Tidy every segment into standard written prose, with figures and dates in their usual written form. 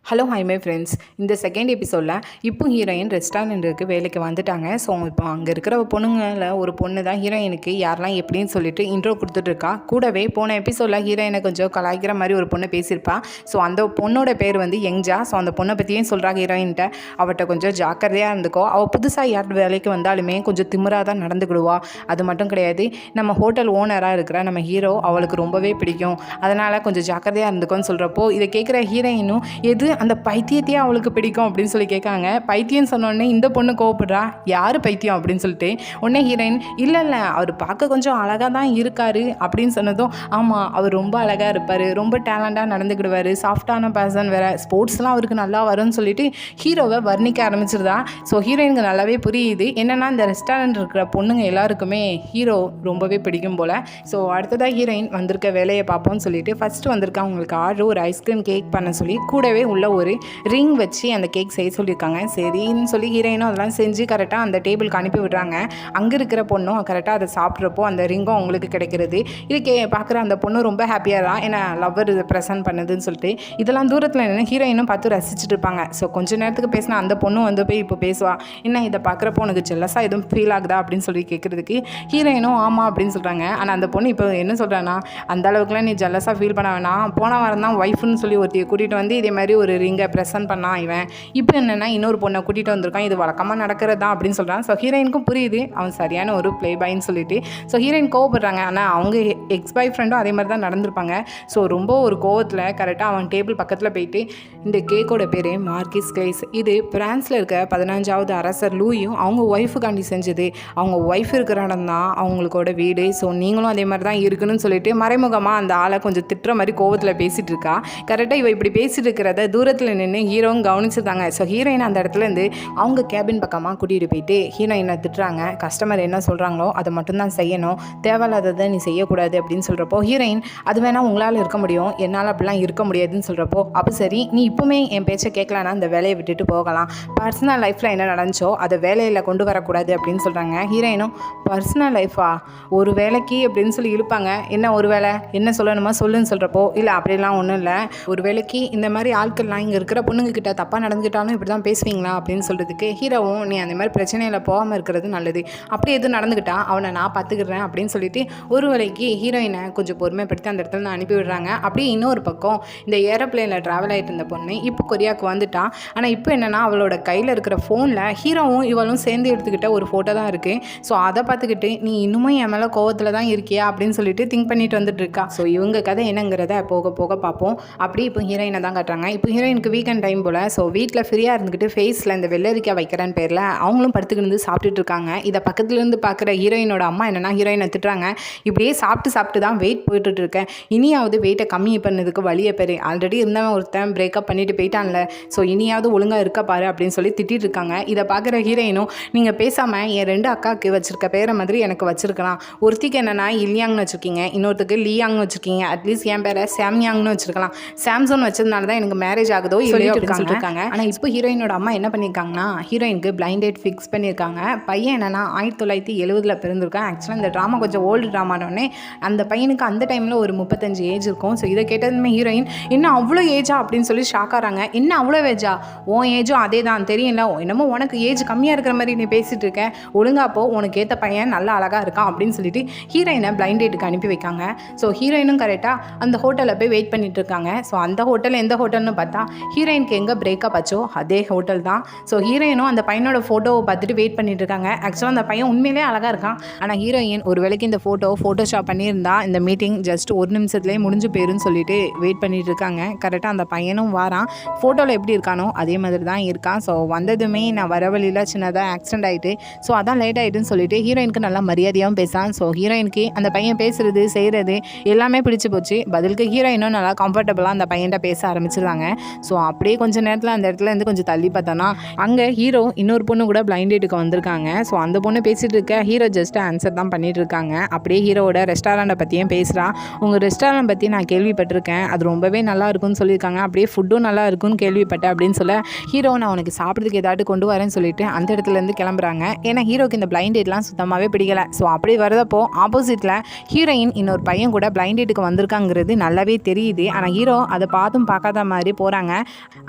Hello hi my friends. இந்த second எபிசோடில் இப்போ ஹீரோயின் ரெஸ்டாரண்ட்டுக்கு வேலைக்கு வந்துட்டாங்க. ஸோ இப்போ அங்கே இருக்கிற பொண்ணுங்களில் ஒரு பொண்ணு தான் ஹீரோயினுக்கு யாரெல்லாம் எப்படின்னு சொல்லிட்டு இன்ட்ரோ கொடுத்துட்ருக்கா. கூடவே போன எபிசோடில் ஹீரோயினை கொஞ்சம் கலாய்க்கிற மாதிரி ஒரு பொண்ணு பேசியிருப்பா. ஸோ அந்த பொண்ணோட பேர் வந்து யங்ஜா. ஸோ அந்த பொண்ணை பற்றியும் சொல்கிறாங்க ஹீரோயின்கிட்ட, அவட்ட கொஞ்சம் ஜாக்கிரதையாக இருந்துக்கோ, அவள் புதுசாக யார் வேலைக்கு வந்தாலுமே கொஞ்சம் திமிராக தான் நடந்துக்கிடுவா. அது மட்டும் கிடையாது, நம்ம ஹோட்டல் ஓனராக இருக்கிற நம்ம ஹீரோ அவளுக்கு ரொம்பவே பிடிக்கும், அதனால் கொஞ்சம் ஜாக்கிரதையாக இருந்துக்கோன்னு சொல்கிறப்போ இதை கேட்குற ஹீரோயினும் எது அந்த பைத்தியத்தையே அவளுக்கு பிடிக்கும் அப்படின்னு சொல்லி கேட்காங்க. பைத்தியம் சொன்னோடனே இந்த பொண்ணு கோவப்படுறா, யார் பைத்தியம் அப்படின்னு சொல்லிட்டு. உடனே ஹீரோயின் இல்லை அவர் பார்க்க கொஞ்சம் அழகாக தான் இருக்காரு அப்படின்னு சொன்னதும், ஆமாம் அவர் ரொம்ப அழகாக இருப்பார், ரொம்ப டேலண்டாக நடந்துக்கிடுவார், சாஃப்டான பர்சன் வேறு, ஸ்போர்ட்ஸ்லாம் அவருக்கு நல்லா வரும்னு சொல்லிட்டு ஹீரோவை வர்ணிக்க ஆரம்பிச்சிருதா. ஸோ ஹீரோயினுக்கு நல்லாவே புரியுது என்னென்னா இந்த ரெஸ்டாரண்ட் இருக்கிற பொண்ணுங்க எல்லாருக்குமே ஹீரோ ரொம்பவே பிடிக்கும் போல். ஸோ அடுத்ததாக ஹீரோயின் வந்திருக்க வேலையை பார்ப்போம்னு சொல்லிட்டு ஃபஸ்ட்டு வந்திருக்கா அவங்களுக்கு ஆர்டர் ஒரு ஐஸ்கிரீம் கேக் பண்ண சொல்லி, கூடவே உள்ள ஒரு ரிங் வச்சு அந்த கேக் செய்ய சொல்லியிருக்காங்க. சரின்னு சொல்லி ஹீரோயினும் அதெல்லாம் செஞ்சு கரெக்டாக அந்த டேபிளுக்கு அனுப்பி விடுறாங்க. அங்கே இருக்கிற பொண்ணும் கரெக்டாக அதை சாப்பிட்றப்போ அந்த ரிங்கும் அவங்களுக்கு கிடைக்கிறது. இது பார்க்குற அந்த பொண்ணு ரொம்ப ஹாப்பியாக தான், ஏன்னா லவ்வர் இதை ப்ரெசென்ட் பண்ணுதுன்னு சொல்லிட்டு. இதெல்லாம் தூரத்தில் நின்று ஹீரோயினும் பார்த்து ரசிச்சுட்டு இருப்பாங்க. ஸோ கொஞ்சம் நேரத்துக்கு பேசினா அந்த பொண்ணும் வந்து போய் இப்போ பேசுவா, என்ன இதை பார்க்குறப்போ உனக்கு ஜெல்லஸாக எதுவும் ஃபீல் ஆகுதா அப்படின்னு சொல்லி கேட்குறதுக்கு ஹீரோயினும் ஆமாம் அப்படின்னு சொல்கிறாங்க. ஆனால் அந்த பொண்ணு இப்போ என்ன சொல்கிறான்னா, அந்த அளவுக்குலாம் நீ ஜெல்லஸாக ஃபீல் பண்ண வேணாம், போன வாரம் தான் ஒய்ஃப்னு சொல்லி ஒருத்தையை கூட்டிகிட்டு வந்து இதே மாதிரி ஒரு ரிங்கை ப்ரெசென்ட் பண்ணான் இவன், இப்போ என்னென்னா இன்னொரு பொண்ணை கூட்டிகிட்டு வந்திருக்கான், இது வழக்கமாக நடக்கிறது தான் அப்படின்னு சொல்கிறான். ஸோ ஹீரோயினுக்கும் புரியுது அவன் சரியான ஒரு ப்ளே பாய்ன்னு சொல்லிட்டு. ஸோ ஹீரோயின் கோவப்படுறாங்க. ஆனால் அவங்க எக்ஸ் பாய் ஃப்ரெண்டும் அதே மாதிரி தான் நடந்திருப்பாங்க. ஸோ ரொம்ப ஒரு கோவத்தில் கரெக்டாக அவன் டேபிள் பக்கத்தில் போயிட்டு, இந்த கேக்கோட பேர் மார்க்கிஸ் கிளேஸ், இது பிரான்ஸில் இருக்க 15வது அரசர் லூயும் அவங்க ஒய்ஃபுக்காண்டி செஞ்சது, அவங்க ஒய்ஃப் இருக்கிற இடம் தான் அவங்களோட வீடு, ஸோ நீங்களும் அதே மாதிரி தான் இருக்குன்னு சொல்லிட்டு மறைமுகமாக அந்த ஆளை கொஞ்சம் திட்டுற மாதிரி கோவத்தில் பேசிகிட்டு இருக்கா. கரெக்டாக இவ இப்படி பேசிகிட்டு இருக்கிறத தூரத்தில் நின்று ஹீரோவும் கவனிச்சிருந்தாங்க. ஸோ ஹீரோயின் அந்த இடத்துலேருந்து அவங்க கேபின் பக்கமாக கூட்டிகிட்டு போயிட்டு ஹீரோயினை திட்டுறாங்க. கஸ்டமர் என்ன சொல்கிறாங்களோ அதை மட்டும்தான் செய்யணும், தேவையில்லாததை நீ செய்யக்கூடாது அப்படின்னு சொல்கிறப்போ ஹீரோயின், அது வேணால் உங்களால் இருக்க முடியும், என்னால் அப்படிலாம் இருக்க முடியாதுன்னு சொல்கிறப்போ, அப்போ சரி நீ இப்போவுமே என் பேச்சை கேட்கலான்னா அந்த வேலையை விட்டுட்டு போகலாம், பர்சனல் லைஃப்பில் என்ன நடந்துச்சோ அதை வேலையில் கொண்டு வரக்கூடாது அப்படின்னு சொல்கிறாங்க. ஹீரோயினும் பர்சனல் லைஃபா, ஒரு வேலைக்கு அப்படின்னு சொல்லி இழுப்பாங்க, என்ன ஒரு வேலை என்ன சொல்லணுமா சொல்லுன்னு சொல்கிறப்போ, இல்லை அப்படிலாம் ஒன்றும் இல்லை, ஒரு வேலைக்கு இந்த மாதிரி ஆட்கள்லாம் இங்கே இருக்கிற பொண்ணுங்க கிட்ட தப்பாக நடந்துக்கிட்டாலும் இப்படி தான் பேசுவீங்களா அப்படின்னு சொல்கிறதுக்கு ஹீரோவும், நீ அந்த மாதிரி பிரச்சனையில் போகாமல் இருக்கிறது நல்லது, அப்படி எதுவும் நடந்துக்கிட்டா அவனை நான் பார்த்துக்கிறேன் அப்படின்னு சொல்லிட்டு ஒரு வேலைக்கு ஹீரோயினை கொஞ்சம் பொறுமைப்படுத்தி அந்த இடத்துல நான் அனுப்பி விடுறாங்க. அப்படியே இன்னொரு பக்கம் இந்த ஏரோப்ளேனில் ட்ராவல் ஆகிட்டு இருந்த பொண்ணு இப்போ கொரியாவுக்கு வந்துட்டான். ஆனால் இப்போ என்னென்னா அவளோட கையில் இருக்கிற ஃபோனில் ஹீரோவும் இவளும் சேர்ந்து எடுத்துக்கிட்ட ஒரு ஃபோட்டோ தான் இருக்குது. ஸோ அதை பார்த்துக்கிட்டு நீ இன்னுமும் என் மேலே கோவத்தில் தான் இருக்கியா அப்படின்னு சொல்லிட்டு திங்க் பண்ணிட்டு வந்துட்டு இருக்கா. ஸோ இவங்க கதை என்னங்கிறத போக போக பார்ப்போம். அப்படி இப்போ ஹீரோயினை தான் காட்டுறாங்க. இப்போ ஹீரோயினுக்கு வீக்கெண்ட் டைம் போல். ஸோ வீட்டில் ஃப்ரீயாக இருந்துக்கிட்டு ஃபேஸில் இந்த வெள்ளரிக்காய் வைக்கிறேன்னு பேரில் அவங்களும் படுத்துக்கிட்டு சாப்பிட்டுட்டு இருக்காங்க. இதை பக்கத்துலேருந்து பார்க்குற ஹீரோயினோட அம்மா என்னென்னா ஹீரோயினை திட்டுறாங்க, இப்படியே சாப்பிட்டு தான் வெயிட் போட்டுட்டு இருக்கேன், இனியாவது வெயிட்டை கம்மி பண்ணதுக்கு வழியை பெரு, ஆல்ரெடி இருந்தவன் ஒருத்தன் பிரேக்கப் பண்ணிட்டு போயிட்டான்ல, ஸோ இனியாவது ஒழுங்காக இருக்க பாரு அப்படின்னு சொல்லி திட்டிட்டு இருக்காங்க. இதை பார்க்குற ஹீரோயினும், நீங்கள் பேசாமல் என் 2 அக்காவுக்கு வச்சிருக்க பேரை மாதிரி எனக்கு வச்சிருக்கலாம், ஒருத்திக்கு என்னென்னா இல்யாங்னு வச்சுருக்கீங்க, இன்னொருத்துக்கு லியாங்னு வச்சுருக்கீங்க, அட்லீஸ்ட் என் பேரை சாம்யாங்னு வச்சுருக்கலாம், சாம்சன் வச்சதுனால தான் எனக்கு மேரேஜ் ஆகுதோ இல்லையோ அப்படின்னு சொல்லியிருக்காங்க. ஆனால் இப்போ ஹீரோயினோட அம்மா என்ன பண்ணியிருக்காங்கன்னா, ஹீரோயினுக்கு பிளைண்ட் டேட் ஃபிக்ஸ் பண்ணியிருக்காங்க. பையன் என்னென்னா 1970 பிறந்திருக்கான். ஆக்சுவலாக இந்த ட்ராமா கொஞ்சம் ஓல்டு ட்ராமானோடனே அந்த பையனுக்கு அந்த டைமில் ஒரு 35 ஏஜ் இருக்கும். ஸோ இதை கேட்டதுமே ஹீரோயின், என்ன அவ்வளோ ஏஜா அப்படின்னு சொல்லி ஷாக் ஆகிறாங்க. என்ன அவ்வளோ ஏஜா, உன் ஏஜும் அதே தான் தெரியல, என்னமோ உனக்கு ஏஜ் கம்மியாக இருக்கிற மாதிரி நீ பேசிகிட்டு இருக்க, ஒழுங்காப்போ உனக்கு ஏற்ற பையன் நல்லா அழகாக இருக்கான் அப்படின்னு சொல்லிட்டு ஹீரோயினை பிளைண்ட் டேட்டுக்கு அனுப்பி வைக்காங்க. ஸோ ஹீரோயினும் கரெக்டாக அந்த ஹோட்டலில் போய் வெயிட் பண்ணிட்டு இருக்காங்க. ஸோ அந்த ஹோட்டல் எந்த ஹோட்டல்னு பார்த்தா ஹீரோயினுக்கு எங்கே பிரேக்கப் ஆச்சோ அதே ஹோட்டல் தான். ஸோ ஹீரோயினும் அந்த பையனோட ஃபோட்டோவை பார்த்துட்டு வெயிட் பண்ணிட்டு இருக்காங்க. ஆக்சுவலாக அந்த பையன் உண்மையிலே அழகாக இருக்கான். ஆனால் ஹீரோயின் ஒரு வேளைக்கு இந்த ஃபோட்டோஷாப் பண்ணியிருந்தா இந்த மீட்டிங் ஜஸ்ட் 1 நிமிஷத்துலேயே முடிஞ்சு போயிருன்னு சொல்லிட்டு வெயிட் பண்ணிட்டு இருக்காங்க. கரெக்டாக அந்த பையனும் வாரான், ஃபோட்டோவில் எப்படி இருக்கானோ அதே மாதிரி தான் இருக்கான். ஸோ வந்ததுமே நான் வர வழியில் சின்னதாக ஆக்சிடென்ட் ஆகிட்டு, ஸோ அதான் லேட் ஆகிட்டுன்னு சொல்லிட்டு ஹீரோயினுக்கு நல்லா மரியாதையாகவும் பேசான். ஸோ ஹீரோயினுக்கு அந்த பையன் பேசுகிறது செய்கிறது எல்லாமே பிடிச்சி போச்சு. பதிலுக்கு ஹீரோயினும் நல்லா கம்ஃபர்டபுளாக அந்த பையன்கிட்ட பேச ஆரம்பிச்சிருந்தாங்க. ஸோ அப்படியே கொஞ்சம் நேரத்தில் அந்த இடத்துல இருந்து கொஞ்சம் தள்ளி பார்த்தோன்னா அங்கே ஹீரோ இன்னொரு பொண்ணு கூட பிளைண்ட் டேட்டுக்கு வந்திருக்காங்க. ஸோ அந்த பொண்ணு பேசிகிட்டு இருக்க ஹீரோ ஜஸ்ட் ஆன்சர் தான் பண்ணிட்டு இருக்காங்க. அப்படியே ஹீரோவோட ரெஸ்டாரண்ட்டை பற்றியும் பேசுகிறான். உங்கள் ரெஸ்டாரண்ட் பற்றி நான் கேள்விப்பட்டிருக்கேன், அது ரொம்பவே நல்லா இருக்கும்னு சொல்லியிருக்காங்க, அப்படியே ஃபுட்டும் நல்லா இருக்கும்னு கேள்விப்பட்டேன் அப்படின்னு சொல்ல ஹீரோ, நான் உனக்கு சாப்பிட்றதுக்கு ஏதாவது கொண்டு வரேன்னு சொல்லிட்டு அந்த இடத்துலேருந்து கிளம்புறாங்க. ஏன்னா ஹீரோக்கு இந்த பிளைண்ட் டேட்லாம் சுத்தமாகவே பிடிக்கல. ஸோ அப்படி வரதப்போ ஆப்போசிட்டில் ஹீரோயின் இன்னொரு பையன் கூட பிளைண்ட் டேட்டுக்கு வந்திருக்காங்கிறது நல்லாவே தெரியுது. ஆனால் ஹீரோ அதை பார்த்தும் பார்க்காத மாதிரி போகிற போகிறாங்க.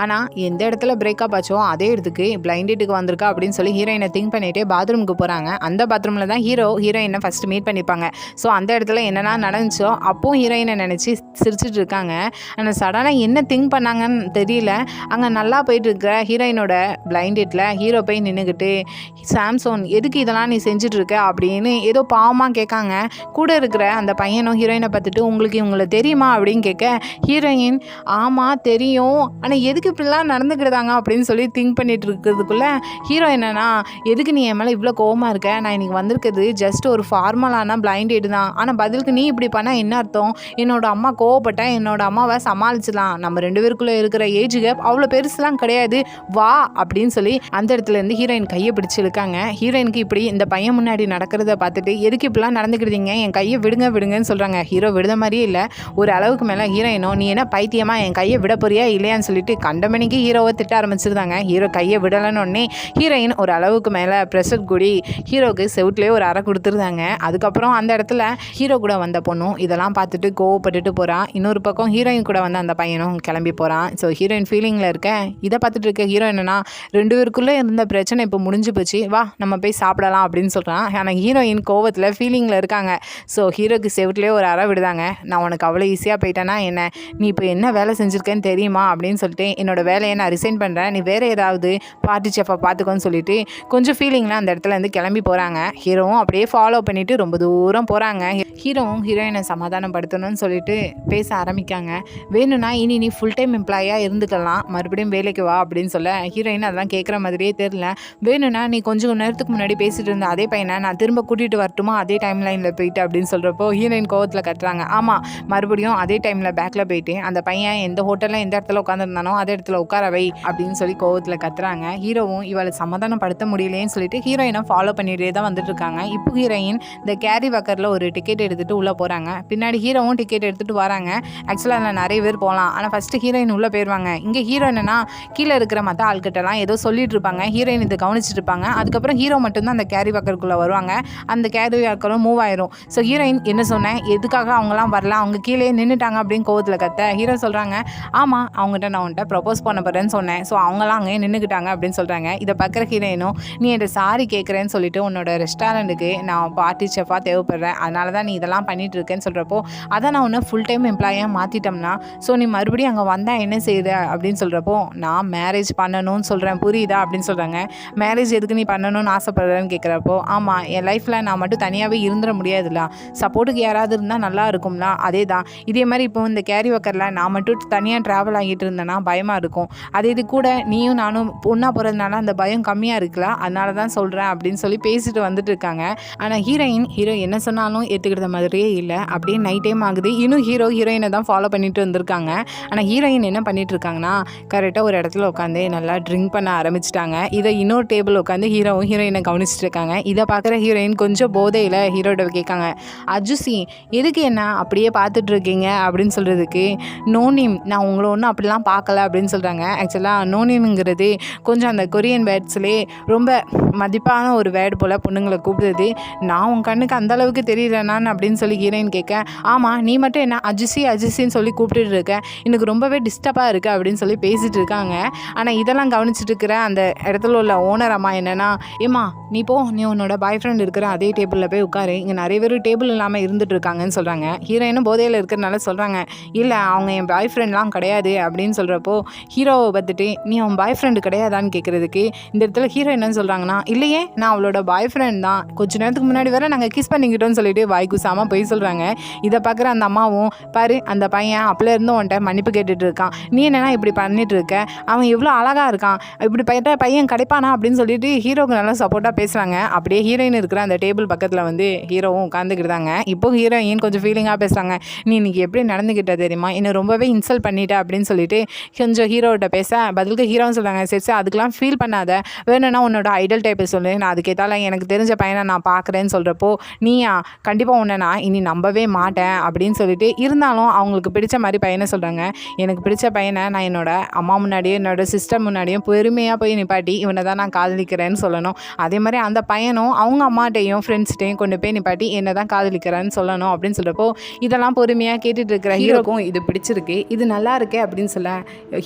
ஆனால் எந்த இடத்துல பிரேக்கப் ஆச்சோ அதே இடத்துக்கு பிளைண்ட் டேட்டுக்கு வந்திருக்கா அப்படின்னு சொல்லி ஹீரோயினை திங்க் பண்ணிகிட்டே பாத்ரூமுக்கு போகிறாங்க. அந்த பாத்ரூமில் தான் ஹீரோயினை ஃபஸ்ட்டு மீட் பண்ணிப்பாங்க. ஸோ அந்த இடத்துல என்னென்னா நடந்துச்சோ அப்போது ஹீரோயினை நினச்சி சிரிச்சிட்டு இருக்காங்க. ஆனால் சடனாக என்ன திங்க் பண்ணாங்கன்னு தெரியல. அங்கே நல்லா போயிட்டு இருக்கிற ஹீரோயினோட பிளைண்ட் டேட்டில் ஹீரோ போய் நின்றுக்கிட்டு, சாம்சோன் எதுக்கு இதெல்லாம் நீ செஞ்சுட்டு இருக்க அப்படின்னு ஏதோ பாவமாக கேட்காங்க. கூட இருக்கிற அந்த பையனும் ஹீரோயினை பார்த்துட்டு உங்களுக்கு இவங்களை தெரியுமா அப்படின்னு கேட்க ஹீரோயின் ஆமாம் தெரியும், ஆனால் எதுக்கு இப்படிலாம் நடந்துக்கிட்டாங்க அப்படின்னு சொல்லி திங்க் பண்ணிட்டு இருக்கிறதுக்குள்ளே ஹீரோ என்னன்னா, எதுக்கு நீ என் மேலே இவ்வளோ கோவமாக இருக்க, நான் இன்னைக்கு வந்திருக்கிறது ஜஸ்ட் ஒரு ஃபார்மலான பிளைண்ட் டேட் தான், ஆனால் பதிலுக்கு நீ இப்படி பண்ணால் என்ன அர்த்தம், என்னோட அம்மா கோவப்பட்டேன், என்னோட அம்மாவை சமாளிச்சிடலாம், நம்ம 2 பேருக்குள்ளே இருக்கிற ஏஜ் கேப் அவ்வளோ பெருசுலாம் கிடையாது, வா அப்படின்னு சொல்லி அந்த இடத்துல இருந்து ஹீரோயின் கையை பிடிச்சி இழுக்காங்க. ஹீரோயினுக்கு இப்படி இந்த பையன் முன்னாடி நடக்கிறத பார்த்துட்டு எதுக்கு இப்படிலாம் நடந்துக்கிட்டீங்க, என் கையை விடுங்கன்னு சொல்கிறாங்க. ஹீரோ விடுத மாதிரியே இல்லை. ஒரு அளவுக்கு மேலே ஹீரோயினோ நீ என்ன பைத்தியமா என் கையை விட போறியா இல்லையான்னு சொல்லிட்டு கண்டமணிக்கு ஹீரோவை திட்ட ஆரம்பிச்சிருந்தாங்க. ஹீரோ கையை விடலன்னு உடனே ஹீரோயின் ஒரு அளவுக்கு மேலே ப்ரெஷர் கூடி ஹீரோவுக்கு செவுட்லேயே ஒரு அறை கொடுத்துருந்தாங்க. அதுக்கப்புறம் அந்த இடத்துல ஹீரோ கூட வந்த பொண்ணும் இதெல்லாம் பார்த்துட்டு கோவப்பட்டுட்டு போகிறான். இன்னொரு பக்கம் ஹீரோயின் கூட வந்து அந்த பையனும் கிளம்பி போகிறான். ஸோ ஹீரோயின் ஃபீலிங்கில் இருக்க இதை பார்த்துட்டு இருக்க ஹீரோ என்னன்னா, 2 பேருக்குள்ளே இருந்த பிரச்சனை இப்போ முடிஞ்சு போச்சு, வா நம்ம போய் சாப்பிடலாம் அப்படின்னு சொல்கிறான். ஆனால் ஹீரோயின் கோவத்தில் ஃபீலிங்கில் இருக்காங்க. ஸோ ஹீரோக்கு செவுட்லேயே ஒரு அறை விடுதாங்க. நான் உனக்கு அவ்வளோ ஈஸியாக போயிட்டேன்னா என்ன, நீ இப்போ என்ன வேலை செஞ்சுருக்கேன்னு தெரியுமா அப்படின்னு சொல்லிட்டு என்னோட வேலையை நான் ரிசைன் பண்ணுறேன், நீ வேறு ஏதாவது பார்ட்டி செஃப்பை பார்த்துக்கோன்னு சொல்லிட்டு கொஞ்சம் ஃபீலிங்கில் அந்த இடத்துல இருந்து கிளம்பி போகிறாங்க. ஹீரோவும் அப்படியே ஃபாலோ பண்ணிவிட்டு ரொம்ப தூரம் போகிறாங்க. ஹீரோவும் ஹீரோயினை சமாதானப்படுத்தணும்னு சொல்லிட்டு பேச ஆரம்பிக்காங்க. வேணும்னா இனி நீ ஃபுல் டைம் எம்ப்ளாயாக இருந்துக்கலாம், மறுபடியும் வேலைக்கு வா அப்படின்னு சொல்ல ஹீரோயின் அதெல்லாம் கேட்குற மாதிரியே தெரியல. வேணும்னா நீ கொஞ்சம் நேரத்துக்கு முன்னாடி பேசிட்டு இருந்த அதே பையனை நான் திரும்ப கூட்டிகிட்டு வரட்டுமா அதே டைம் லைனில் போயிட்டு அப்படின்னு சொல்கிறப்போ ஹீரோயின் கோவத்தில் கட்டுறாங்க. ஆமாம், மறுபடியும் அதே டைமில் பேக்கில் போயிட்டு அந்த பையன் எந்த ஹோட்டலில் எந்த இடத்துல உட்காந்துருந்தானோ அதே இடத்துல உட்கார வை அப்படின்னு சொல்லி கோவத்தில் கத்துறாங்க. ஹீரோவும் இவளை சமாதானப்படுத்த முடியலேன்னு சொல்லிட்டு ஹீரோயினை ஃபாலோ பண்ணிகிட்டே தான் வந்துட்டு இருக்காங்க. இப்போ ஹீரோயின் இந்த கேரி வாக்கரில் ஒரு டிக்கெட் எடுத்துகிட்டு உள்ளே போகிறாங்க. பின்னாடி ஹீரோவும் டிக்கெட் எடுத்துகிட்டு வராங்க. ஆக்சுவலாக அதில் நிறைய பேர் போகலாம், ஆனால் ஃபஸ்ட்டு ஹீரோயின் உள்ளே போயிடுவாங்க. இங்கே ஹீரோ என்னன்னா கீழே இருக்கிற மற்ற ஆள்கிட்டலாம் ஏதோ சொல்லிட்டு இருப்பாங்க. ஹீரோயின் இதை கவனிச்சுட்டு இருப்பாங்க. அதுக்கப்புறம் ஹீரோ மட்டும்தான் அந்த கேரி வாக்கருக்குள்ளே வருவாங்க. அந்த கேரி வாக்கரும் மூவ் ஆயிரும். ஸோ ஹீரோயின் என்ன சொன்னேன், எதுக்காக அவங்களாம் வரல, அவங்க கீழே நின்றுட்டாங்க அப்படின்னு கோவத்தில் கத்த ஹீரோ சொல்கிறாங்க, ஆமாம் அவங்ககிட்ட நான் உன்கிட்ட ப்ரப்போஸ் பண்ண போகிறேன்னு சொன்னேன், ஸோ அவங்களாம் அங்கே நின்றுக்கிட்டாங்க அப்படின்னு சொல்கிறாங்க. இதை பார்க்குற ஹீரோயினும் நீ என்கிட்ட சாரி கேட்குறேன்னு சொல்லிட்டு உன்னோட ரெஸ்டாரண்ட்டுக்கு நான் பார்ட்டி செஃபாக தேவைப்படுறேன், அதனால தான் நீ இதெல்லாம் பண்ணிட்டு இருக்கேன்னு சொல்கிறப்போ அதை நான் உன்னை ஃபுல் டைம் எம்ப்ளாயாக மாற்றிட்டோம்னா ஸோ நீ மறுபடியும் அங்கே வந்தால் என்ன செய்யுது அப்படின்னு சொல்கிறப்போ நான் மேரேஜ் பண்ணணும்னு சொல்கிறேன், புரியுதா அப்படின்னு சொல்கிறாங்க. மேரேஜ் எதுக்கு நீ பண்ணணும்னு ஆசைப்படுறேன்னு கேட்குறப்போ ஆமாம் என் லைஃப்பில் நான் மட்டும் தனியாகவே இருந்துட முடியாதுல்ல, சப்போர்ட்டுக்கு யாராவது இருந்தால் நல்லா இருக்கும்ல, அதே தான் இதே மாதிரி இப்போ இந்த கேரி வாக்கரில் நான் மட்டும் தனியாக ட்ராவல் ஆகிட்டு இருந்தேன்னா பயமாக இருக்கும், அதே இது கூட நீயும் நானும் ஒன்றா போகிறதுனால அந்த பயம் கம்மியாக இருக்குல்ல, அதனால தான் சொல்கிறேன் அப்படின்னு சொல்லி பேசிட்டு வந்துட்டு இருக்காங்க. ஆனால் ஹீரோ என்ன சொன்னாலும் ஏற்றுக்கிற மாதிரியே இல்லை. அப்படியே நைட் டைம் ஆகுது. இன்னும் ஹீரோயினை தான் ஃபாலோ பண்ணிட்டு வந்திருக்காங்க. ஆனால் ஹீரோயின் என்ன பண்ணிட்டு இருக்காங்கன்னா கரெக்டாக ஒரு இடத்துல உட்காந்து நல்லா ட்ரிங்க் பண்ண ஆரம்பிச்சிட்டாங்க. இதை இன்னொரு டேபிள் உட்காந்து ஹீரோயினை கவனிச்சுட்டு இருக்காங்க. இதை பார்க்குற ஹீரோயின் கொஞ்சம் போதையில் ஹீரோட கேட்காங்க, அஜுசி எதுக்கு என்ன அப்படியே பார்த்துட்டு இருக்கீங்க அப்படின்னு சொல்கிறதுக்கு நோனிம் நான் உங்களை ஒன்றும் அப்படிலாம் பார்க்கல அப்படின்னு சொல்கிறாங்க. ஆக்சுவலாக நோனிம்ங்கிறது கொஞ்சம் அந்த கொரியன் வேர்ட்ஸ்லேயே ரொம்ப மதிப்பான ஒரு வேர்டு போல் பொண்ணுங்களை கூப்பிடுறது. நான் உன் கண்ணுக்கு அந்த அளவுக்கு தெரியலனான்னு அப்படின்னு சொல்லி ஹீரோயின் கேட்க, ஆமாம் நீ மட்டும் என்ன அஜுசின்னு சொல்லி கூப்பிட்டுட்டு இருக்க, எனக்கு ரொம்பவே டிஸ்டர்பாக இருக்குது அப்படின்னு சொல்லி பேசிகிட்டு இருக்காங்க. ஆனால் இதெல்லாம் கவனிச்சுட்டு இருக்கிற அந்த இடத்துல உள்ள ஓனர் அம்மா என்னென்னா, ஏம்மா நீ உன்னோட பாய் ஃப்ரெண்ட் இருக்கிற அதே டேபிளில் போய் உட்காரு, இங்கே நிறைய பேர் டேபிள் இல்லாமல் இருந்துட்டு இருக்காங்கன்னு சொல்கிறாங்க. ஹீரோயினும் போதையில் இருக்கிறனால சொல்கிறாங்க, இல்லை அவங்க என் பாய் ஃப்ரெண்ட்லாம் கிடையாது அப்படின்னு சொல்கிறப்போ ஹீரோவை பார்த்துட்டு நீ அவன் பாய் ஃப்ரெண்டு கிடையாதான்னு கேட்குறதுக்கு இந்த இடத்துல ஹீரோ என்னன்னு சொல்கிறாங்கன்னா, இல்லையே நான் அவளோட பாய் ஃப்ரெண்ட் தான், கொஞ்ச நேரத்துக்கு முன்னாடி வேறு நாங்கள் கிஸ் பண்ணிக்கிட்டோன்னு சொல்லிட்டு வாய் குசாமல் போய் சொல்கிறாங்க. இதை பார்க்குற அந்த அம்மாவும், பாரு அந்த பையன் அப்பல இருந்து உன்ட்ட மன்னிப்பு கேட்டுட்டு இருக்கான், நீ என்னன்னா இப்படி பண்ணிட்டு இருக்க, அவன் எவ்வளோ அழகாக இருக்கான், இப்படி பையன் கிடைப்பானா அப்படின்னு சொல்லிட்டு ஹீரோக்கு நல்லா சப்போர்ட்டாக பேசுகிறாங்க. அப்படியே ஹீரோயின் இருக்கிற அந்த டேபிள் பக்கத்தில் வந்து ஹீரோவும் உட்காந்துக்கிட்டாங்க. இப்போ ஹீரோயின் கொஞ்சம் ஃபீலிங்காக பேசுகிறாங்க, நீ இன்னைக்கு எப்படி நடந்துக்கிட்ட தெரியுமா, என்னை ரொம்பவே இன்சல்ட் பண்ணிட்ட அப்படின்னு சொல்லிட்டு கொஞ்சம் ஹீரோகிட்ட பேச பதிலுக்கு ஹீரோன்னு சொல்கிறாங்க, சரி அதுக்கெலாம் ஃபீல் பண்ணாத, வேணும்னா உன்னோட ஐடல் டைப்பை சொல்லு, நான் அதுக்கேற்றால எனக்கு தெரிஞ்ச பையனை நான் பார்க்குறேன்னு சொல்கிறப்போ நீயா கண்டிப்பாக உன்னை நான் இனி நம்பவே மாட்டேன் அப்படின்னு சொல்லிட்டு இருந்தாலும் அவங்களுக்கு பிடிச்ச மாதிரி பையனை சொல்கிறாங்க. எனக்கு பிடிச்ச பையனை நான் என்னோட அம்மா முன்னாடியும் என்னோட சிஸ்டர் முன்னாடியும் பெருமையாக போய் நிப்பாட்டி இவனை தான் நான் காதலிக்கிறேன்னு சொல்லணும். அதே மாதிரி அந்த பையனும் அவங்க அம்மாட்டையும் ஃப்ரெண்ட்ஸ்கிட்டையும் கொண்டு போய் நிப்பாட்டி என்ன தான் காதலிக்கிறேன்னு சொல்லணும் அப்படின்னு சொல்கிறப்போ இதெல்லாம் பொறுமையாக கேட்டுட்டு இருக்கிற ஹீரோக்கும் இது பிடிச்சிருக்கு, இது நல்லா இருக்கே அப்படின்னு சொல்ல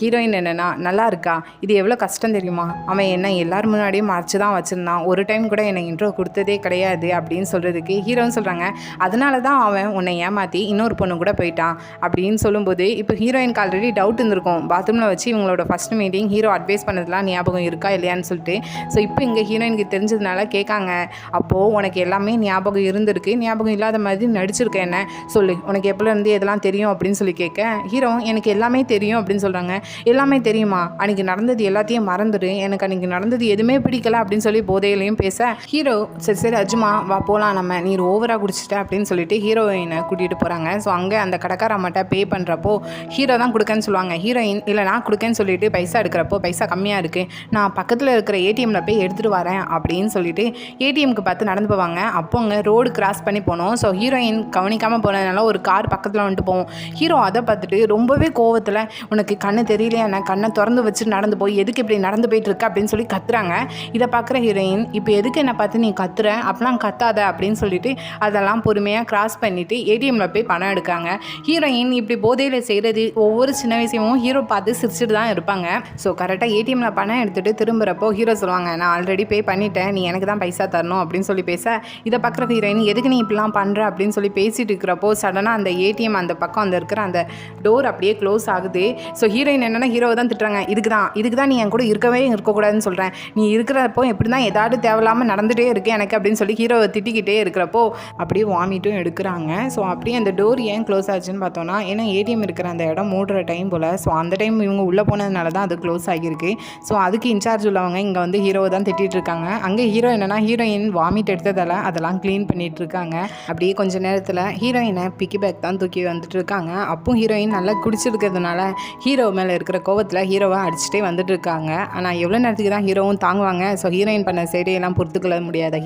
ஹீரோயின் என்னென்னா நல்லா இருக்கா, இது எவ்வளோ கஷ்டம் தெரியுமா, அவன் என்ன எல்லோரும் முன்னாடியும் மறைச்சி தான் வச்சுருந்தான், ஒரு டைம் கூட என்னை இன்ட்ரோ கொடுத்ததே கிடையாது அப்படின்னு சொல்கிறதுக்கு ஹீரோன்னு சொல்கிறாங்க அதனால தான் அவன் உன்னை ஏமாற்றி இன்னொரு பொண்ணு கூட போயிட்டான் அப்படின்னு சொல்லும்போது இப்போ ஹீரோயினுக்கு ஆல்ரெடி டவுட் இருந்திருக்கும் பாத்ரூமில் வச்சு இவங்களோட ஃபஸ்ட் மீட்டிங் ஹீரோ அட்வைஸ் பண்ணதுலாம் ஞாபகம் இருக்கா இல்லையான்னு சொல்லிட்டு. ஸோ இப்போ இங்கே ஹீரோயினுக்கு தெரிஞ்சதுனால கேட்காங்க, அப்போது உனக்கு எல்லாமே ஞாபகம் இருந்திருக்கு, ஞாபகம் இல்லாத மாதிரி நடிச்சிருக்க என்ன சொல்லு, உனக்கு எப்போலேருந்து எதெல்லாம் தெரியும் அப்படின்னு சொல்லி கேட்க ஹீரோ எனக்கு எல்லாமே தெரியும் அப்படின்னு சொல்கிறாங்க. எல்லாமே தெரியுமா, அன்றைக்கி நடந்தது எல்லாத்தையும் மறந்துடு, எனக்கு அன்றைக்கி நடந்தது எதுவுமே பிடிக்கல அப்படின்னு சொல்லி போதையிலையும் பேச ஹீரோ சரி சரி அஜுமா வா போகலாம் நம்ம, நீ ஓவராக குடிச்சிட்ட அப்படின்னு சொல்லிட்டு ஹீரோயினை கூட்டிகிட்டு போகிறாங்க. ஸோ அங்கே அந்த கடைக்கார அம்மாட்ட பே பண்ணுறப்போ ஹீரோ தான் கொடுக்கன்னு சொல்லுவாங்க. ஹீரோயின் இல்லை நான் கொடுக்கன்னு சொல்லிட்டு பைசா எடுக்கிறப்போ பைசா கம்மியாக இருக்குது, நான் பக்கத்தில் இருக்கிற ஏடிஎம்மில் போய் எடுத்துகிட்டு வரேன் அப்படின்னு சொல்லிட்டு ஏடிஎம்க்கு பார்த்து நடந்து போவாங்க. அப்போ அங்கே ரோடு கிராஸ் பண்ணி போனோம். ஸோ ஹீரோயின் கவனிக்காமல் போனதுனால ஒரு கார் பக்கத்தில் வந்துட்டு போவோம். ஹீரோ அதை பார்த்துட்டு ரொம்பவே கோவத்தில் உனக்கு கண்ணு தெரியலையா, நான் கண்ணை திறந்து வச்சுட்டு நடந்து போய் எதுக்கு இப்படி நடந்து போயிட்டு இருக்க அப்படின்னு சொல்லி கத்துறாங்க. இதை பார்க்குற ஹீரோயின் இப்போ எதுக்கு என்னை பார்த்து நீ கத்துற, அப்பெல்லாம் கத்தாத அப்படின்னு சொல்லிட்டு அதெல்லாம் பொறுமையாக கிராஸ் பண்ணிவிட்டு ஏடிஎம்மில் போய் பணம் எடுக்காங்க. ஹீரோயின் இப்படி போதையில் செய்கிறது ஒவ்வொரு சின்ன விஷயமும் ஹீரோ பார்த்து சிரிச்சுட்டு தான் இருப்பாங்க. ஸோ கரெக்டாக ஏடிஎம்மில் பணம் எடுத்துகிட்டு திரும்புகிறப்போ ஹீரோ சொல்லுவாங்க நான் ஆல்ரெடி பே பண்ணிட்டேன், நீ எனக்கு தான் பைசா தரணும் அப்படின்னு சொல்லி பேச இதை பார்க்குற ஹீரோயின் எதுக்கு நீ இப்படிலாம் பண்ணுற அப்படின்னு சொல்லி பேசிகிட்டு இருக்கிறப்போ சடனாக அந்த ஏடிஎம் அந்த பக்கம் அந்த இருக்கிற அந்த டோர் அப்படியே க்ளோஸ் ஆகுது. ஸோ ஹீரோயின் என்னென்னா ஹீரோவை தான் திட்டுறாங்க, இதுக்கு தான் நீ என் கூட இருக்கக்கூடாதுன்னு சொல்கிறேன், நீ இருக்கிறப்போ எப்படி தான் ஏதாவது தேவையில்லாமல் நடந்துகிட்டே இருக்கு எனக்கு அப்படின்னு சொல்லி ஹீரோவை திட்டிக்கிட்டே இருக்கிறப்போ அப்படியே வாமிட்டும் எடுக்கிறாங்க. ஸோ அப்படியே அந்த டோர் ஏன் க்ளோஸ் ஆச்சுன்னு பார்த்தோன்னா ஏன்னா ஏடிஎம் இருக்கிற அந்த இடம் மூடுற டைம் போல். ஸோ அந்த டைம் இவங்க உள்ளே போனதுனால தான் அது க்ளோஸ் ஆகியிருக்கு. ஸோ அதுக்கு இன்சார்ஜ் உள்ளவங்க இங்கே வந்து ஹீரோவை தான் திட்டிகிட்டு இருக்காங்க. அங்கே ஹீரோ என்னென்னா ஹீரோயின் வாமிட் எடுத்ததால் அதெல்லாம் க்ளீன் பண்ணிகிட்டு இருக்காங்க. அப்படியே கொஞ்சம் நேரத்தில் ஹீரோயினை பிக்கி பேக் தான் தூக்கி வந்துட்டு இருக்காங்க. அப்போ ஹீரோயின் நல்லா குடிச்சிருக்கிறதுனால ஹீரோ மேலே இருக்கிற கோவத்தில் ஹீரோவை அடிச்சுட்டே வந்துட்டு இருக்காங்க. ஆனால் எவ்வளோ நேரத்துக்கு தான் ஹீரோவும் தாங்குவாங்க. ஸோ ஹீரோயின் பண்ண சேடையெல்லாம் பொறுத்துக்கொள்ள முடியாத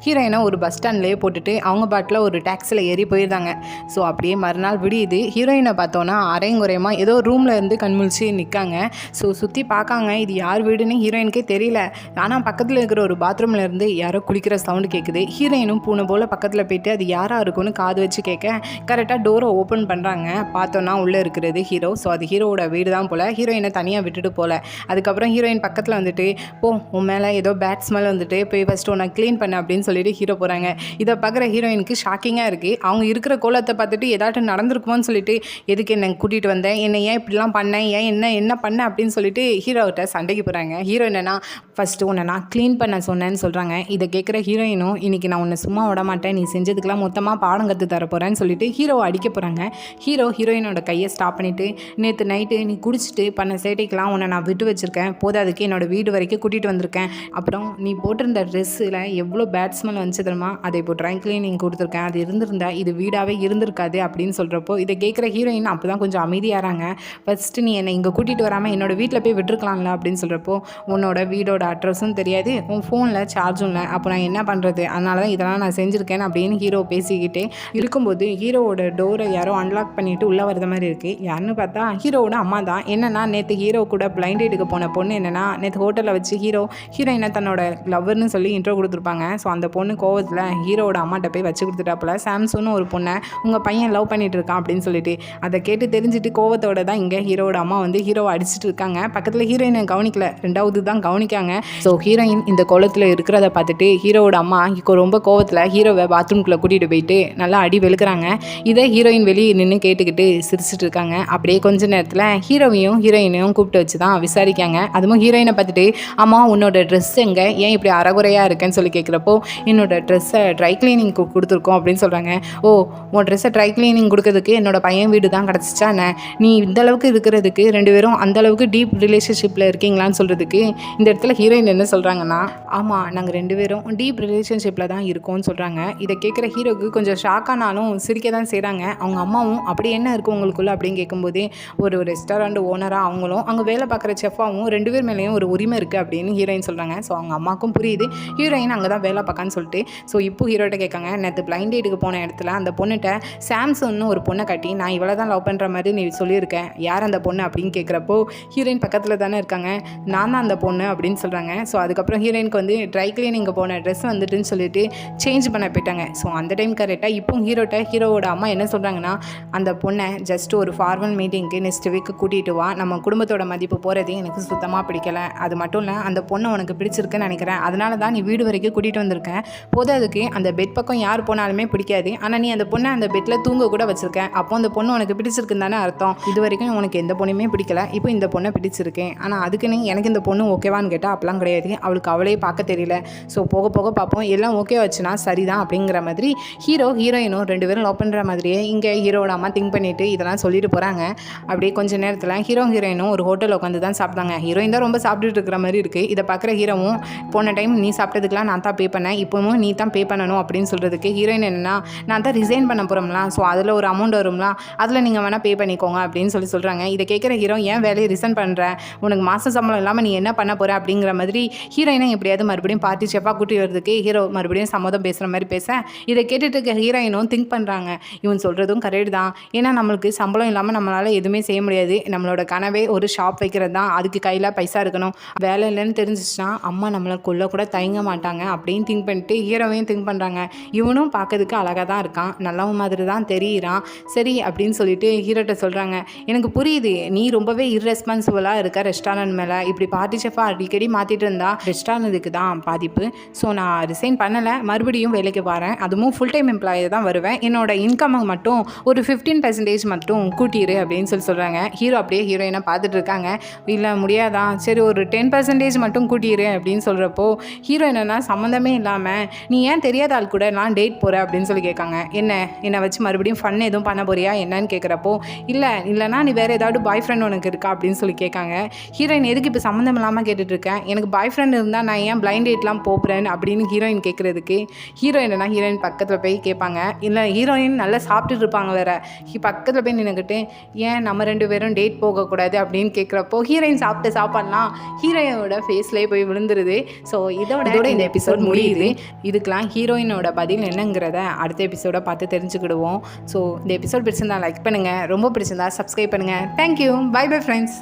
ஹீரோயினை ஒரு பஸ் ஸ்டாண்ட்லேயே போட்டுட்டு அவங்க பாட்டில் ஒரு டாக்ஸியில் ஏறி போயிருந்தாங்க. ஸோ அப்படியே மறுநாள் விடியுது. ஹீரோயினை பார்த்தோன்னா அரைங்குறையமாக ஏதோ ரூமில் இருந்து கண்முழிச்சு நிற்காங்க. ஸோ சுற்றி பார்க்காங்க, இது யார் வீடுன்னு ஹீரோயினுக்கே தெரியல. ஆனால் பக்கத்தில் இருக்கிற ஒரு பாத்ரூமில் இருந்து யாரோ குளிக்கிற சவுண்டு கேட்குது. ஹீரோயினும் பூனை போல் பக்கத்தில் போயிட்டு அது யாராக இருக்குன்னு காது வச்சு கேட்க கரெக்டாக டோரை ஓப்பன் பண்ணுறாங்க. பார்த்தோன்னா உள்ளே இருக்கிறது ஹீரோ. ஸோ அது ஹீரோவோட வீடு தான் போல். ஹீரோயினை தனியாக விட்டுட்டு போகல. அதுக்கப்புறம் ஹீரோயின் பக்கத்தில் வந்துட்டு போ உன் மேலே ஏதோ பேட் ஸ்மெல் வந்துட்டு போய் ஃபஸ்ட்டு உன்னை க்ளீன் பண்ண அப்படின்னு சொல்லிட்டு ஹீரோ போகிறாங்க. இதை பார்க்குற ஹீரோயினுக்கு ஷாக்கிங்காக இருக்குது. அவங்க இருக்கிற கோலத்தை பார்த்துட்டு ஏதாட்டும் நடந்திருக்குமோன்னு சொல்லிட்டு எதுக்கு என்னை கூட்டிகிட்டு வந்தேன், என்னை ஏன் இப்படிலாம் பண்ணேன், ஏன் என்ன பண்ண அப்படின்னு சொல்லிட்டு ஹீரோகிட்ட சண்டைக்கு போகிறாங்க. ஹீரோ என்னன்னா ஃபஸ்ட்டு உன்னை நான் க்ளீன் பண்ண சொன்னேன்னு சொல்கிறாங்க. இதை கேட்குற ஹீரோயினும் இன்றைக்கி நான் உன்னை சும்மா விட மாட்டேன், நீ செஞ்சதுக்கெல்லாம் மொத்தமாக பாடம் கற்று தர போகிறேன்னு சொல்லிட்டு ஹீரோவை அடிக்க போகிறாங்க. ஹீரோயினோட கையை ஸ்டாப் பண்ணிவிட்டு நேற்று நைட்டு நீ குடிச்சிட்டு பண்ண சேட்டைக்கெலாம் உன்னை நான் விட்டு வச்சுருக்கேன், போதாதுக்கு என்னோடய வீடு வரைக்கும் கூட்டிகிட்டு வந்திருக்கேன், அப்புறம் நீ போட்டிருந்த ட்ரெஸ்ஸில் எவ்வளோ பேட் ஸ்மெல் வந்துச்சு தெரியுமா, அதை இப்போ ட்ரை கிளீனிங் கொடுத்துருக்கேன், அது இருந்திருந்தா இது வீடாகவே இருந்திருக்காது அப்படின்னு சொல்கிறப்போ இதை கேட்குற ஹீரோயின் அப்போ தான் கொஞ்சம் அமைதியாகிறாங்க. ஃபஸ்ட்டு நீ என்னை இங்கே கூட்டிகிட்டு வராமல் என்னோட வீட்டில் போய் விட்டுருக்கலாம்ல அப்படின்னு சொல்கிறப்போ உன்னோட வீடோட அட்ரஸும் தெரியாது, உன் ஃபோனில் சார்ஜும் இல்லை, அப்போ நான் என்ன பண்ணுறது, அதனால தான் இதெல்லாம் நான் செஞ்சுருக்கேன் அப்படின்னு ஹீரோ பேசிக்கிட்டே இருக்கும்போது ஹீரோவோட டோரை யாரோ அன்லாக் பண்ணிவிட்டு உள்ளே வரத மாதிரி இருக்குது. யாருன்னு பார்த்தா ஹீரோவோட அம்மா தான். என்னென்னா நேற்று ஹீரோ கூட பிளைண்ட் டேட்டுக்கு போன பொண்ணு என்னென்னா நேற்று ஹோட்டலில் வச்சு ஹீரோயினை தன்னோட லவ்வர்னு சொல்லி இன்ட்ரோ கொடுத்துருப்பாங்க. ஸோ அந்த பொண்ணு கோவத்தில் ஹீரோவோட அம்மாட்ட போய் வச்சு கொடுத்துட்டாப்புல, சாம்சன்னு ஒரு பொண்ணை உங்கள் பையன் லவ் பண்ணிட்டு இருக்கான் அப்படின்னு சொல்லிட்டு. அதை கேட்டு தெரிஞ்சுட்டு கோவத்தோட தான் இங்கே ஹீரோவோட அம்மா வந்து ஹீரோவை அடிச்சுட்டு இருக்காங்க. பக்கத்தில் ஹீரோயினை கவனிக்கல, ரெண்டாவது தான் கவனிக்காங்க. ஸோ ஹீரோயின் இந்த கோலத்தில் இருக்கிறத பார்த்துட்டு ஹீரோவோட அம்மா இப்போ ரொம்ப கோவத்தில் ஹீரோவை பாத்ரூம்குள்ளே கூட்டிகிட்டு போயிட்டு நல்லா அடி வெளுக்கிறாங்க. இதை ஹீரோயின் வெளியே நின்று கேட்டுக்கிட்டு சிரிச்சிட்டு இருக்காங்க. அப்படியே கொஞ்ச நேரத்தில் ஹீரோயினையும் கூப்பிட்டு வச்சு தான் விசாரிக்காங்க. அதுவும் ஹீரோயினை பார்த்துட்டு அம்மா உன்னோட ட்ரெஸ் எங்கே, ஏன் இப்படி அறகுறையாக இருக்கேன்னு சொல்லி கேட்குறப்போ என்னோட ட்ரெஸ்ஸை ட்ரை கிளீனிங் கொடுத்துருக்கோம் அப்படின்னு சொல்கிறாங்க. ஓ உன் ட்ரெஸ்ஸை ட்ரை கிளீனிங் கொடுக்கறதுக்கு என்னோட பையன் வீடு தான் கிடச்சிச்சா என்ன, நீ இந்தளவுக்கு இருக்கிறதுக்கு ரெண்டு பேரும் அந்தளவுக்கு டீப் ரிலேஷன்ஷிப்பில் இருக்கீங்களான்னு சொல்கிறதுக்கு இந்த இடத்துல ஹீரோயின் என்ன சொல்கிறாங்கன்னா ஆமாம் நாங்கள் ரெண்டு பேரும் டீப் ரிலேஷன்ஷிப்பில் தான் இருக்கோம்னு சொல்கிறாங்க. இதை கேட்குற ஹீரோக்கு கொஞ்சம் ஷாக்கானாலும் சிரிக்க தான் செய்கிறாங்க. அவங்க அம்மாவும் அப்படி என்ன இருக்குது உங்களுக்குள்ள அப்படின்னு கேட்கும்போது ஒரு ரெஸ்டாரண்ட் ஓனராக அவங்களும் அங்கே வேலை பார்க்குற செஃபாகவும் ரெண்டு பேர் மேலேயும் ஒரு உரிமை இருக்குது அப்படின்னு ஹீரோயின் சொல்கிறாங்க. ஸோ அவங்க அம்மாவுக்கும் புரியுது ஹீரோயின் அங்கே தான் வேலை பார்க்கான்னு சொல்லிட்டு. ஸோ இப்போ ஹீரோட்ட கேட்காங்க, நேற்று பிளைண்ட் டேட்டுக்கு போன இடத்துல அந்த பொண்ணுகிட்ட சாம்சன்னு ஒரு பொண்ணை கட்டி நான் இவ்வளோ தான் லவ் பண்ணுற மாதிரி நீ சொல்லியிருக்கேன், யார் அந்த பொண்ணு அப்படின்னு கேட்குறப்போ ஹீரோயின் பக்கத்தில் தானே இருக்காங்க, நான் தான் அந்த பொண்ணு அப்படின்னு சொல்கிறாங்க. ஸோ அதுக்கப்புறம் ஹீரோயினுக்கு வந்து ட்ரை கிளீனிங் போன ட்ரெஸ் வந்துட்டுன்னு சொல்லிட்டு சேஞ்ச் பண்ண போயிட்டாங்க. ஸோ அந்த டைம் கரெக்டாக இப்போ ஹீரோவோட அம்மா என்ன சொல்கிறாங்கன்னா, அந்த பொண்ணை ஜஸ்ட் ஒரு ஃபார்மல் மீட்டிங்க்கு நெக்ஸ்ட் வீக் கூட்டிகிட்டு வா, நம்ம குடும்பத்தோட மதிப்பு போகிறதே எனக்கு சுத்தமாக பிடிக்கலை, அது மட்டும் இல்லை அந்த பொண்ணை உனக்கு பிடிச்சிருக்குன்னு நினைக்கிறேன், அதனால தான் நீ வீடு வரைக்கும் கூட்டிகிட்டு வந்திருக்கேன், அதுக்கு அந்த பெட் பக்கம் யார் போனாலுமே பிடிக்காது, ஆனால் நீ அந்த பொண்ணை அந்த பெட்டில் தூங்க கூட வச்சிருக்கேன், அப்போ அந்த பொண்ணு உனக்கு பிடிச்சிருக்குன்னு தானே அர்த்தம், இது வரைக்கும் உனக்கு எந்த பொண்ணுமே பிடிக்கல, இப்போ இந்த பொண்ணை பிடிச்சிருக்கேன், ஆனால் அதுக்கு நீ எனக்கு இந்த பொண்ணு ஓகேவான்னு கேட்டால் அப்பெல்லாம் கிடையாது, அவளுக்கு அவளே பார்க்க தெரியல, ஸோ போக போக பார்ப்போம், எல்லாம் ஓகே வச்சுனா சரிதான் அப்படிங்கிற மாதிரி ஹீரோயினும் 2 பேரும் லவ் பண்ணுற மாதிரியே இங்கே ஹீரோட அம்மா திங்க் பண்ணிவிட்டு இதெல்லாம் சொல்லிட்டு போகிறாங்க. அப்படியே கொஞ்சம் நேரத்தில் ஹீரோயினும் ஒரு ஹோட்டலில் உட்காந்து தான் சாப்பிட்டாங்க. ஹீரோயின் தான் ரொம்ப சாப்பிட்டுட்டு இருக்கிற மாதிரி இருக்குது. இதை பார்க்குற ஹீரோவும், போன டைம் நீ சாப்பிட்டதுக்கெலாம் நான் தான் பே பண்ணேன், இப்போவும் நீ தான் பே பண்ணணும் அப்படின்னு சொல்கிறதுக்கு ஹீரோயின் என்னென்னா, நான் தான் ரிசைன் பண்ண போகிறோம்லாம், ஸோ அதில் ஒரு அமௌண்ட் வரும்லாம், அதில் நீங்கள் வேணால் பே பண்ணிக்கோங்க அப்படின்னு சொல்கிறாங்க. இதை கேட்குற ஹீரோ, ஏன் வேலையை ரிசைன் பண்ணுற, உனக்கு மாத சம்பளம் இல்லாமல் நீ என்ன பண்ண போகிற அப்படிங்கிற மாதிரி ஹீரோயினை எப்படியாவது மறுபடியும் பார்ட்டி செஃபாக கூட்டி வரதுக்கு ஹீரோ மறுபடியும் சம்மதம் பேசுகிற மாதிரி பேச, இதை கேட்டுட்டு இருக்க ஹீரோயினும் திங்க் பண்ணுறாங்க, இவன் சொல்கிறதும் கரெக்ட் தான், ஏன்னா நம்மளுக்கு சம்பளம் இல்லாமல் நம்மளால் எதுவுமே செய்ய முடியாது, நம்மளோட கனவே ஒரு ஷாப் வைக்கிறது தான், அதுக்கு கையில் பைசா இருக்கணும், வேலை இல்லைன்னு தெரிஞ்சிச்சுன்னா அம்மா நம்மளை கொல்ல கூட தயங்க மாட்டாங்க அப்படின்னு திங்க் பண்ணிட்டு ஹீரோவையும் திங்க் பண்ணுறாங்க. இவனும் பார்க்கறதுக்கு அழகாக தான் இருக்கான், நல்லவன் மாதிரி தான் தெரியுறான், சரி அப்படின்னு சொல்லிட்டு ஹீரோட்ட சொல்கிறாங்க, எனக்கு புரியுது நீ ரொம்பவே இர்ரெஸ்பான்சிபிளாக இருக்க ரெஸ்டாரண்ட் மேலே, இப்படி பார்ட்டி செஃபாக அடிக்கடி மாற்றிட்டு இருந்தா ரெஸ்டாரண்ட்டுக்கு தான் பாதிப்பு, ஸோ நான் ரிசைன் பண்ணலை, மறுபடியும் வேலைக்கு வரேன், அதுவும் ஃபுல் டைம் எம்ப்ளாயி தான் வருவேன், என்னோட இன்கம்மை மட்டும் ஒரு 15% மட்டும் கூட்டிடு அப்படின்னு சொல்கிறாங்க. ஹீரோ அப்படியே ஹீரோயினை பார்த்துட்டு இருக்காங்க. இல்லை முடியாதான், சரி ஒரு 10% மட்டும் கூட்டிடு அப்படின்னு சொல்கிறப்போ ஹீரோயினா சம்மந்தமே இல்லாமல், நீ ஏன் தெரியாத ஆள் கூட நான் டேட் போகிறேன் அப்படின்னு சொல்லி கேட்காங்க. என்னை வச்சு மறுபடியும் ஃபன் எதுவும் பண்ண போறியா என்னன்னு கேட்குறப்போ, இல்லைனா நீ வேறு ஏதாவது பாய் ஃப்ரெண்ட் உனக்கு இருக்கா அப்படின்னு சொல்லி கேட்காங்க. ஹீரோயின், எதுக்கு இப்போ சம்மந்தம் இல்லாமல் கேட்டுட்ருக்கேன், எனக்கு பாய் ஃப்ரெண்ட் இருந்தால் நான் ஏன் பிளைண்ட் டேட்லாம் போகிறேன் அப்படின்னு ஹீரோயின் கேட்குறதுக்கு ஹீரோயின் பக்கத்தில் போய் கேட்பாங்க. இல்லை ஹீரோயின் நல்லா சாப்பிட்டுட்டு இருப்பாங்க வேறு, பக்கத்தில் போய் நின்றுக்கிட்டு ஏன் நம்ம 2 பேரும் டேட் போகக்கூடாது அப்படின்னு கேட்குறப்போ ஹீரோயின் சாப்பிட்ட சாப்பாடுலாம் ஹீரோயினோட ஃபேஸ்லேயே போய் விழுந்துருது. ஸோ இதோட இந்த எபிசோட் முடியுது. இதுக்கெலாம் ஹீரோயினோட பதில் என்னங்கிறத அடுத்த எபிசோட பார்த்து தெரிஞ்சுக்கிடுவோம். ஸோ இந்த எபிசோட் பிடிச்சிருந்தா லைக் பண்ணுங்கள், ரொம்ப பிடிச்சிருந்தா சப்ஸ்கிரைப் பண்ணுங்கள். Thank you, bye bye friends.